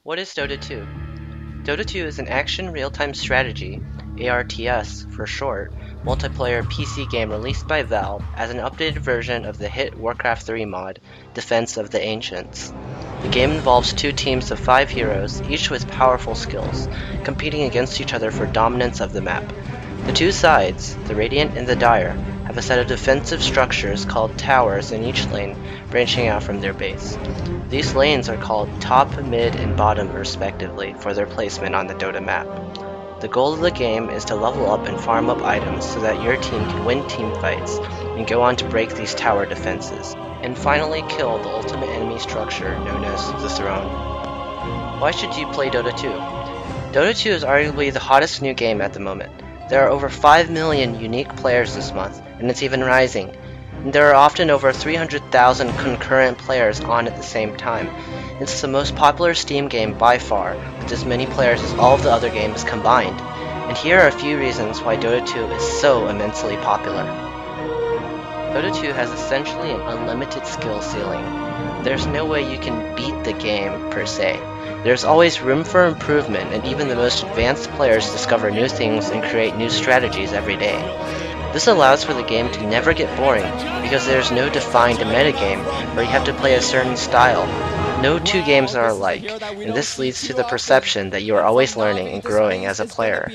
What is Dota 2? Dota 2 is an action real-time strategy, ARTS for short, multiplayer PC game released by Valve as an updated version of the hit Warcraft 3 mod, Defense of the Ancients. The game involves two teams of 5 heroes, each with powerful skills, competing against each other for dominance of the map. The two sides, the Radiant and the Dire, have a set of defensive structures called towers in each lane, branching out from their base. These lanes are called top, mid, and bottom respectively for their placement on the Dota map. The goal of the game is to level up and farm up items so that your team can win team fights and go on to break these tower defenses, and finally kill the ultimate enemy structure known as the Throne. Why should you play Dota 2? Dota 2 is arguably the hottest new game at the moment. There are over 5 million unique players this month, and it's even rising. And there are often over 300,000 concurrent players on at the same time. It's the most popular Steam game by far, with as many players as all of the other games combined. And here are a few reasons why Dota 2 is so immensely popular. Dota 2 has essentially an unlimited skill ceiling. There's no way you can beat the game per se. There's always room for improvement, and even the most advanced players discover new things and create new strategies every day. This allows for the game to never get boring, because there's no defined metagame where you have to play a certain style. No two games are alike, and this leads to the perception that you are always learning and growing as a player.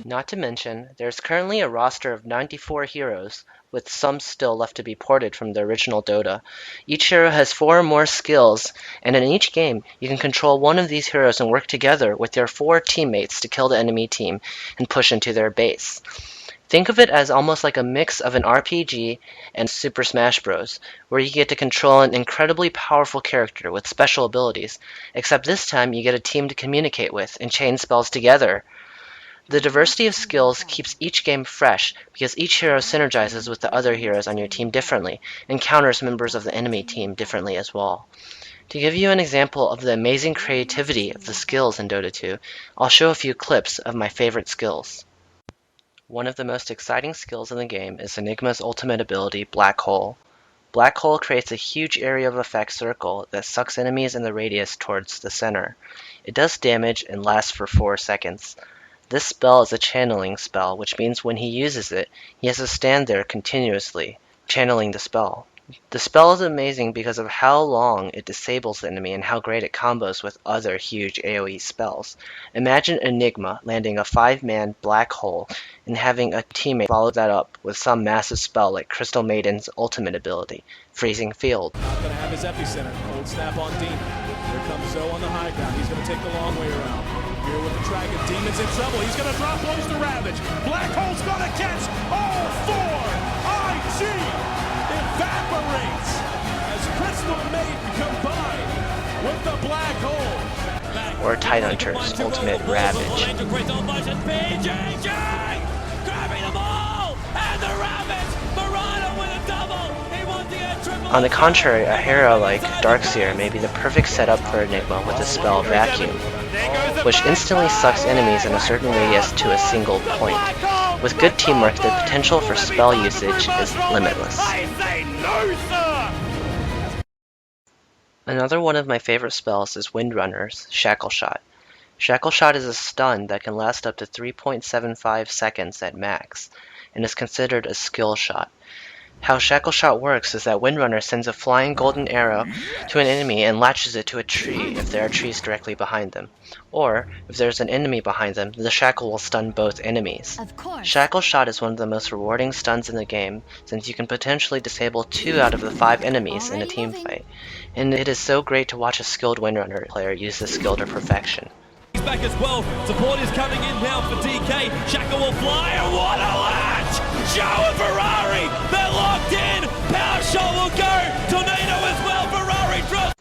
Not to mention, there's currently a roster of 94 heroes, with some still left to be ported from the original Dota. Each hero has 4 or more skills, and in each game, you can control one of these heroes and work together with your 4 teammates to kill the enemy team and push into their base. Think of it as almost like a mix of an RPG and Super Smash Bros., where you get to control an incredibly powerful character with special abilities, except this time you get a team to communicate with and chain spells together. The diversity of skills keeps each game fresh because each hero synergizes with the other heroes on your team differently and counters members of the enemy team differently as well. To give you an example of the amazing creativity of the skills in Dota 2, I'll show a few clips of my favorite skills. One of the most exciting skills in the game is Enigma's ultimate ability, Black Hole. Black Hole creates a huge area of effect circle that sucks enemies in the radius towards the center. It does damage and lasts for 4 seconds. This spell is a channeling spell, which means when he uses it, he has to stand there continuously, channeling the spell. The spell is amazing because of how long it disables the enemy and how great it combos with other huge AoE spells. Imagine Enigma landing a 5-man black hole and having a teammate follow that up with some massive spell like Crystal Maiden's ultimate ability, Freezing Field. Not going to have his epicenter. Old snap on Demon. Here comes Zoe on the high ground. He's going to take the long way around. Here with the Dragon. Demon's in trouble. He's going to drop blows to Ravage. Black Hole's going to catch all 4. IG evaporates as Crystal Maiden combined with the Black Hole. Or Tidehunter's ultimate Ravage. On the contrary, a hero like Darkseer may be the perfect setup for Enigma with the spell Vacuum, which instantly sucks enemies in a certain radius to a single point. With good teamwork, the potential for spell usage is limitless. Another one of my favorite spells is Windrunner's Shackle Shot. Shackle Shot is a stun that can last up to 3.75 seconds at max, and is considered a skill shot. How Shackle Shot works is that Windrunner sends a flying golden arrow to an enemy and latches it to a tree if there are trees directly behind them. Or, if there's an enemy behind them, the shackle will stun both enemies. Shackle Shot is one of the most rewarding stuns in the game, since you can potentially disable 2 out of the 5 enemies in a team fight. And it is so great to watch a skilled Windrunner player use this skill to perfection. He's back as well. Support is coming in now for DK. Shackle will fly, and what a latch! Joe and Ferrari, they're locked in. Power shot will go. Tornado as well. Ferrari drops.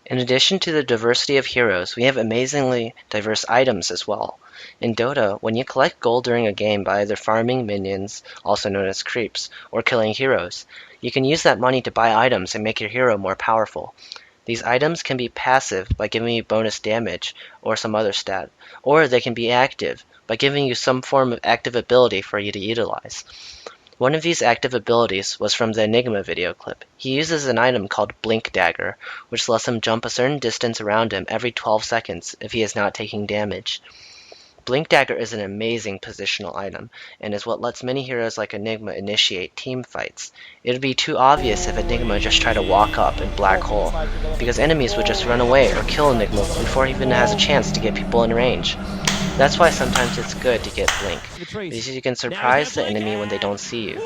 In addition to the diversity of heroes, we have amazingly diverse items as well. In Dota, when you collect gold during a game by either farming minions, also known as creeps, or killing heroes, you can use that money to buy items and make your hero more powerful. These items can be passive by giving you bonus damage or some other stat, or they can be active by giving you some form of active ability for you to utilize. One of these active abilities was from the Enigma video clip. He uses an item called Blink Dagger, which lets him jump a certain distance around him every 12 seconds if he is not taking damage. Blink Dagger is an amazing positional item, and is what lets many heroes like Enigma initiate team fights. It would be too obvious if Enigma just tried to walk up and black hole, because enemies would just run away or kill Enigma before he even has a chance to get people in range. That's why sometimes it's good to get Blink, because you can surprise the enemy when they don't see you.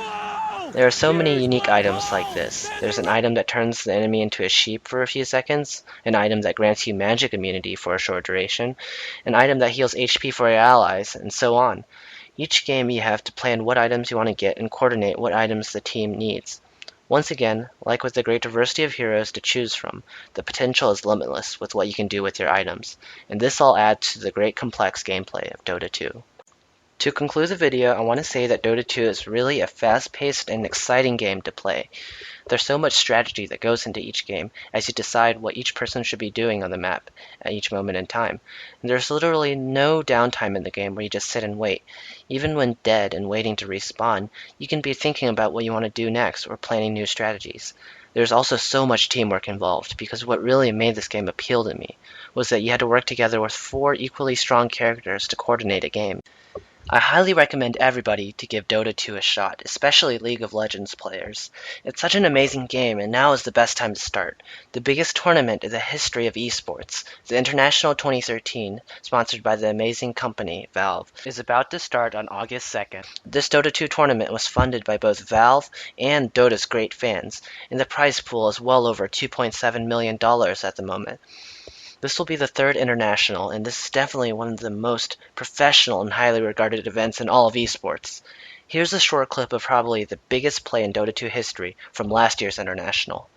There are so many unique items like this. There's an item that turns the enemy into a sheep for a few seconds, an item that grants you magic immunity for a short duration, an item that heals HP for your allies, and so on. Each game you have to plan what items you want to get and coordinate what items the team needs. Once again, like with the great diversity of heroes to choose from, the potential is limitless with what you can do with your items, and this all adds to the great complex gameplay of Dota 2. To conclude the video, I want to say that Dota 2 is really a fast-paced and exciting game to play. There's so much strategy that goes into each game as you decide what each person should be doing on the map at each moment in time. And there's literally no downtime in the game where you just sit and wait. Even when dead and waiting to respawn, you can be thinking about what you want to do next or planning new strategies. There's also so much teamwork involved, because what really made this game appeal to me was that you had to work together with 4 equally strong characters to coordinate a game. I highly recommend everybody to give Dota 2 a shot, especially League of Legends players. It's such an amazing game, and now is the best time to start. The biggest tournament in the history of esports, the International 2013, sponsored by the amazing company Valve, is about to start on August 2nd. This Dota 2 tournament was funded by both Valve and Dota's great fans, and the prize pool is well over $2.7 million at the moment. This will be the 3rd international, and this is definitely one of the most professional and highly regarded events in all of esports. Here's a short clip of probably the biggest play in Dota 2 history from last year's international.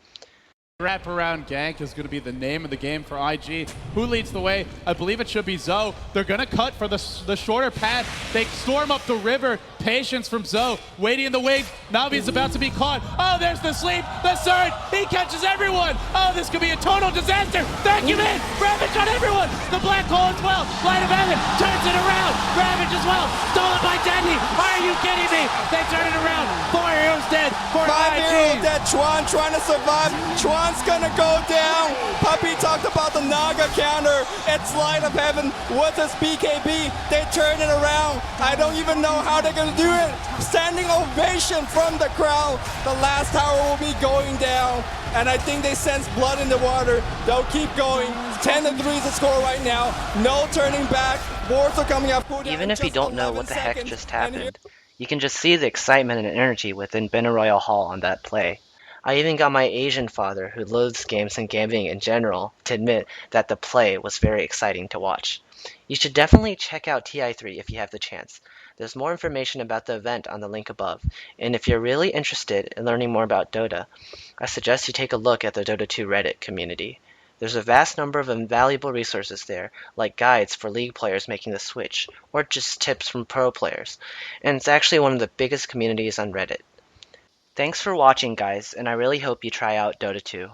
Wraparound gank is going to be the name of the game for IG. Who leads the way? I believe it should be Zoe. They're going to cut for the shorter path. They storm up the river. Patience from Zoe. Waiting in the wings. Navi's about to be caught. Oh, there's the sleep. The surge. He catches everyone. Oh, this could be a total disaster. Vacuum in. Ravage on everyone. The black hole as well. Light of heaven turns it around. Ravage as well. Stolen by Deadly. Are you kidding me? They turn it around. 4 heroes dead for 5 IG. heroes dead. Chuan trying to survive. Chuan's gonna go down. Puppy talked about the Naga counter. It's Light of Heaven with his BKB. They turn it around. I don't even know how they're gonna do it. Standing ovation from the crowd. The last tower will be going down. And I think they sense blood in the water. They'll keep going. 10-3 is the score right now. No turning back. Boards are coming up. Even if you don't know what the heck just happened, you can just see the excitement and energy within Benaroya Hall on that play. I even got my Asian father, who loves games and gaming in general, to admit that the play was very exciting to watch. You should definitely check out TI3 if you have the chance. There's more information about the event on the link above, and if you're really interested in learning more about Dota, I suggest you take a look at the Dota 2 Reddit community. There's a vast number of invaluable resources there, like guides for League players making the switch, or just tips from pro players, and it's actually one of the biggest communities on Reddit. Thanks for watching, guys, and I really hope you try out Dota 2.